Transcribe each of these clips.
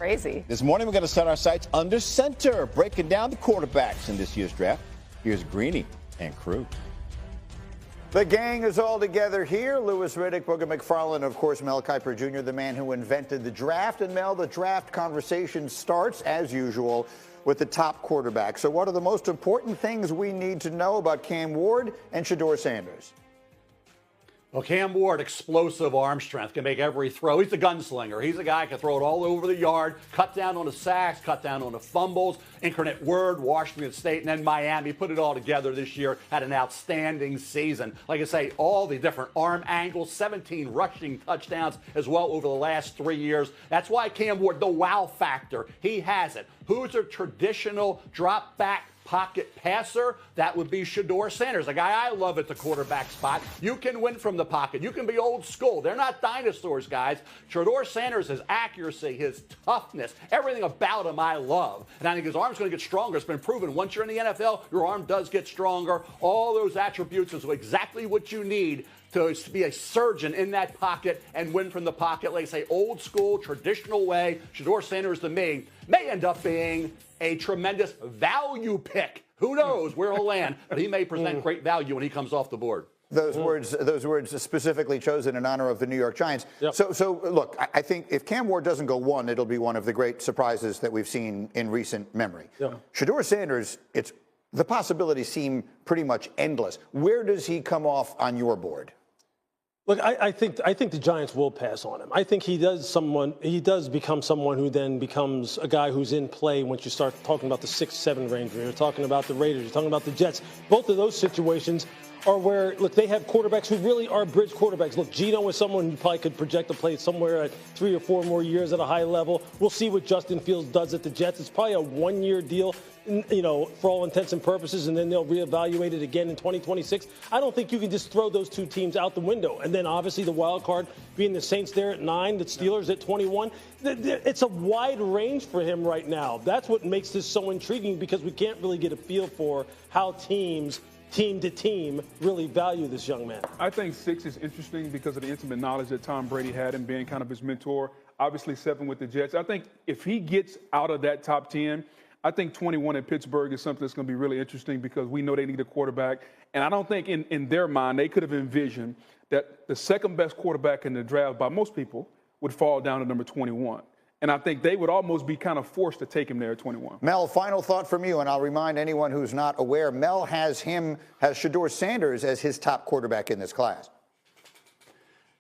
Crazy. This morning, we're going to set our sights under center, breaking down the quarterbacks in this year's draft. Here's Greeny and crew. The gang is all together here. Louis Riddick, Booger McFarland, of course, Mel Kiper Jr., the man who invented the draft. And Mel, the draft conversation starts, as usual, with the top quarterback. So what are the most important things we need to know about Cam Ward and Shedeur Sanders? Well, Cam Ward, explosive arm strength, can make every throw. He's a gunslinger. He's a guy who can throw it all over the yard, cut down on the sacks, cut down on the fumbles. Incarnate Word, Washington State, and then Miami. Put it all together this year. Had an outstanding season. Like I say, all the different arm angles, 17 rushing touchdowns as well over the last 3 years. That's why Cam Ward, the wow factor, he has it. Who's a traditional drop back pocket passer? That would be Shedeur Sanders, a guy I love at the quarterback spot. You can win from the pocket. You can be old school. They're not dinosaurs, guys. Shedeur Sanders, his accuracy, his toughness, everything about him I love. And I think his arm's going to get stronger. It's been proven. Once you're in the NFL, your arm does get stronger. All those attributes is exactly what you need to be a surgeon in that pocket and win from the pocket. Like I say, old school, traditional way. Shedeur Sanders, to me, may end up being a tremendous value pick. Who knows where he'll land, but he may present great value when he comes off the board. Those words specifically chosen in honor of the New York Giants. Yep. So look, I think if Cam Ward doesn't go one, it'll be one of the great surprises that we've seen in recent memory. Yep. Shedeur Sanders, the possibilities seem pretty much endless. Where does he come off on your board? Look, I think the Giants will pass on him. I think he does become someone who then becomes a guy who's in play once you start talking about the 6-7 range. You're talking about the Raiders. You're talking about the Jets. Both of those situations are where, look, they have quarterbacks who really are bridge quarterbacks. Look, Geno is someone who probably could project to play somewhere at 3 or 4 more years at a high level. We'll see what Justin Fields does at the Jets. It's probably a 1-year deal, for all intents and purposes, and then they'll reevaluate it again in 2026. I don't think you can just throw those two teams out the window. And then obviously the wild card being the Saints there at 9, the Steelers at 21. It's a wide range for him right now. That's what makes this so intriguing, because we can't really get a feel for how team to team really value this young man. I think 6 is interesting because of the intimate knowledge that Tom Brady had and being kind of his mentor. Obviously 7 with the Jets. I think if he gets out of that top 10, I think 21 in Pittsburgh is something that's going to be really interesting because we know they need a quarterback. And I don't think in their mind they could have envisioned that the second best quarterback in the draft by most people would fall down to number 21. And I think they would almost be kind of forced to take him there at 21. Mel, final thought from you, and I'll remind anyone who's not aware, Mel has Shedeur Sanders as his top quarterback in this class.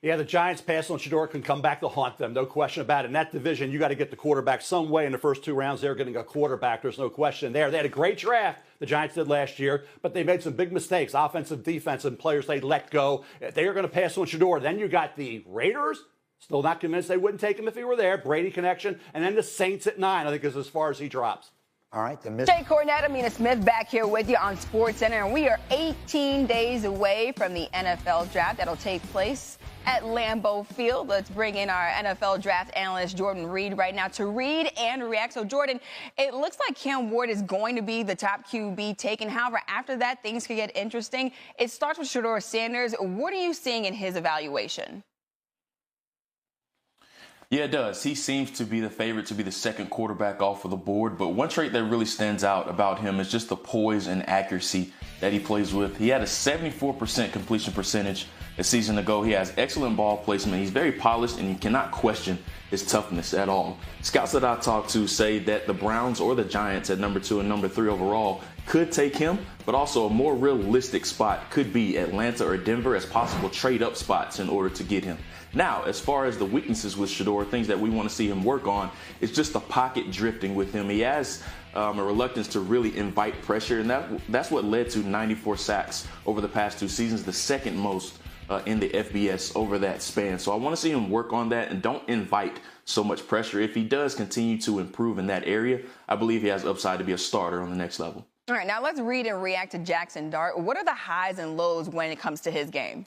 Yeah, the Giants pass on Shedeur can come back to haunt them, no question about it. In that division, you got to get the quarterback some way. In the first 2 rounds, they're getting a quarterback. There's no question there. They had a great draft, the Giants did last year, but they made some big mistakes, offensive, defensive, players they let go. They are going to pass on Shedeur. Then you got the Raiders. Still not convinced they wouldn't take him if he were there. Brady connection. And then the Saints at 9, I think, is as far as he drops. All right. Jay Cornette, Amina Smith back here with you on SportsCenter. And we are 18 days away from the NFL draft that'll take place at Lambeau Field. Let's bring in our NFL draft analyst, Jordan Reed, right now to read and react. So, Jordan, it looks like Cam Ward is going to be the top QB taken. However, after that, things could get interesting. It starts with Shedeur Sanders. What are you seeing in his evaluation? Yeah, it does. He seems to be the favorite to be the second quarterback off of the board. But one trait that really stands out about him is just the poise and accuracy that he plays with. He had a 74% completion percentage a season ago. He has excellent ball placement. He's very polished, and you cannot question his toughness at all. Scouts that I talked to say that the Browns or the Giants at number 2 and number 3 overall could take him, but also a more realistic spot could be Atlanta or Denver as possible trade-up spots in order to get him. Now, as far as the weaknesses with Shedeur, things that we want to see him work on, is just the pocket drifting with him. He has a reluctance to really invite pressure, and that's what led to 94 sacks over the past 2 seasons, the second most in the FBS over that span. So I want to see him work on that and don't invite so much pressure. If he does continue to improve in that area, I believe he has upside to be a starter on the next level. All right, now let's read and react to Jackson Dart. What are the highs and lows when it comes to his game?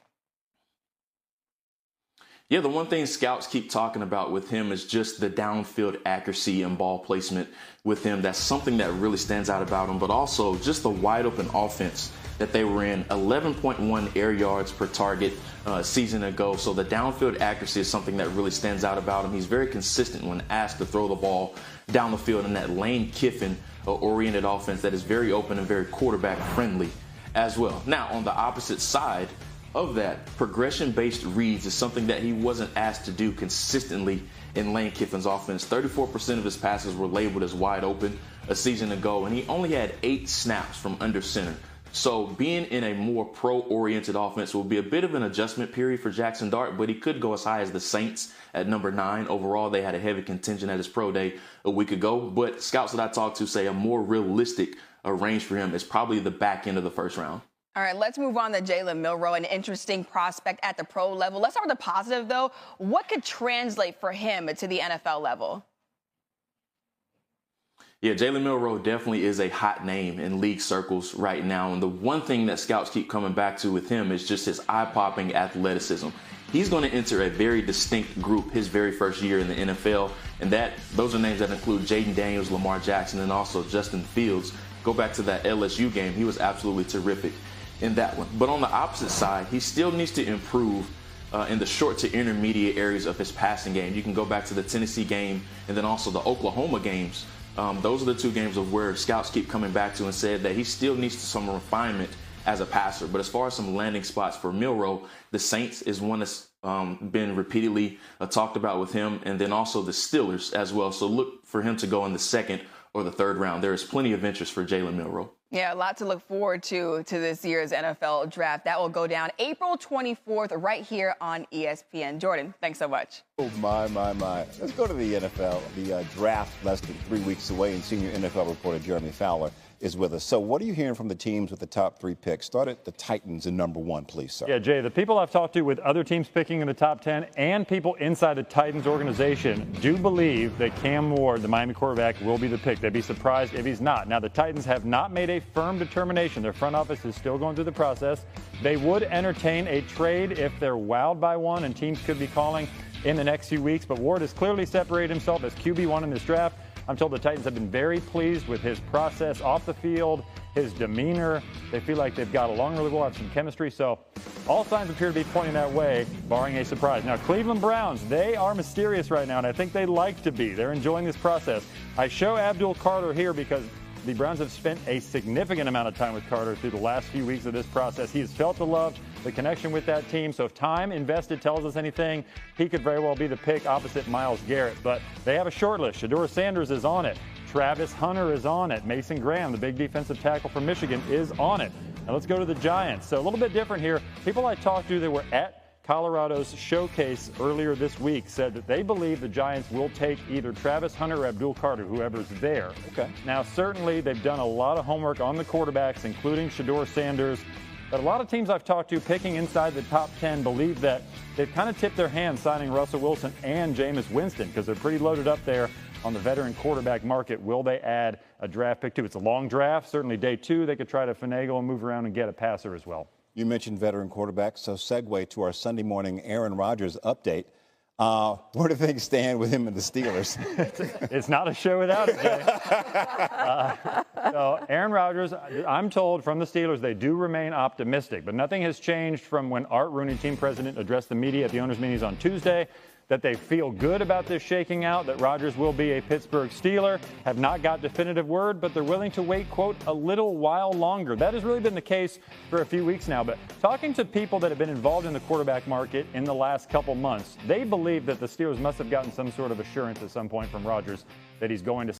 Yeah, the one thing scouts keep talking about with him is just the downfield accuracy and ball placement with him. That's something that really stands out about him, but also just the wide open offense that they were in. 11.1 air yards per target a season ago. So the downfield accuracy is something that really stands out about him. He's very consistent when asked to throw the ball down the field in that Lane Kiffin oriented offense that is very open and very quarterback friendly as well. Now, on the opposite side of that, progression-based reads is something that he wasn't asked to do consistently in Lane Kiffin's offense. 34% of his passes were labeled as wide open a season ago, and he only had 8 snaps from under center. So being in a more pro-oriented offense will be a bit of an adjustment period for Jackson Dart, but he could go as high as the Saints at number 9. Overall, they had a heavy contingent at his pro day a week ago, but scouts that I talked to say a more realistic range for him is probably the back end of the first round. All right, let's move on to Jalen Milroe, an interesting prospect at the pro level. Let's start with the positive, though. What could translate for him to the NFL level? Yeah, Jalen Milroe definitely is a hot name in league circles right now. And the one thing that scouts keep coming back to with him is just his eye-popping athleticism. He's going to enter a very distinct group his very first year in the NFL. And those are names that include Jayden Daniels, Lamar Jackson, and also Justin Fields. Go back to that LSU game. He was absolutely terrific in that one. But on the opposite side, he still needs to improve in the short to intermediate areas of his passing game. You can go back to the Tennessee game and then also the Oklahoma games. Those are the 2 games of where scouts keep coming back to and said that he still needs some refinement as a passer. But as far as some landing spots for Milroe, the Saints is one that's been repeatedly talked about with him, and then also the Steelers as well. So look for him to go in the 2nd or the 3rd round. There is plenty of interest for Jalen Milroe. Yeah, a lot to look forward to this year's NFL draft. That will go down April 24th right here on ESPN. Jordan, thanks so much. Oh, my. Let's go to the NFL. The draft less than 3 weeks away, and senior NFL reporter Jeremy Fowler is with us. So what are you hearing from the teams with the top 3 picks? Start at the Titans in number 1, please, sir. Yeah, Jay, the people I've talked to with other teams picking in the top 10 and people inside the Titans organization do believe that Cam Ward, the Miami quarterback, will be the pick. They'd be surprised if he's not. Now, the Titans have not made a firm determination. Their front office is still going through the process. They would entertain a trade if they're wowed by one, and teams could be calling in the next few weeks. But Ward has clearly separated himself as QB1 in this draft. I'm told the Titans have been very pleased with his process off the field, his demeanor. They feel like they've got along really well, have some chemistry. So all signs appear to be pointing that way, barring a surprise. Now, Cleveland Browns, they are mysterious right now, and I think they like to be. They're enjoying this process. I show Abdul Carter here because the Browns have spent a significant amount of time with Carter through the last few weeks of this process. He has felt the love, the connection with that team. So if time invested tells us anything, he could very well be the pick opposite Myles Garrett. But they have a short list. Shedeur Sanders is on it. Travis Hunter is on it. Mason Graham, the big defensive tackle from Michigan, is on it. Now let's go to the Giants. So a little bit different here. People I talked to that were at Colorado's showcase earlier this week said that they believe the Giants will take either Travis Hunter or Abdul Carter, whoever's there. Okay. Now, certainly they've done a lot of homework on the quarterbacks, including Shedeur Sanders. But a lot of teams I've talked to picking inside the top 10 believe that they've kind of tipped their hand signing Russell Wilson and Jameis Winston because they're pretty loaded up there on the veteran quarterback market. Will they add a draft pick too? It's a long draft. Certainly day 2, they could try to finagle and move around and get a passer as well. You mentioned veteran quarterbacks, so segue to our Sunday morning Aaron Rodgers update. Where do things stand with him and the Steelers? It's not a show without it, Jay. So Aaron Rodgers, I'm told from the Steelers, they do remain optimistic, but nothing has changed from when Art Rooney, team president, addressed the media at the owners' meetings on Tuesday, that they feel good about this shaking out, that Rodgers will be a Pittsburgh Steeler, have not got definitive word, but they're willing to wait, quote, a little while longer. That has really been the case for a few weeks now, but talking to people that have been involved in the quarterback market in the last couple months, they believe that the Steelers must have gotten some sort of assurance at some point from Rodgers that he's going to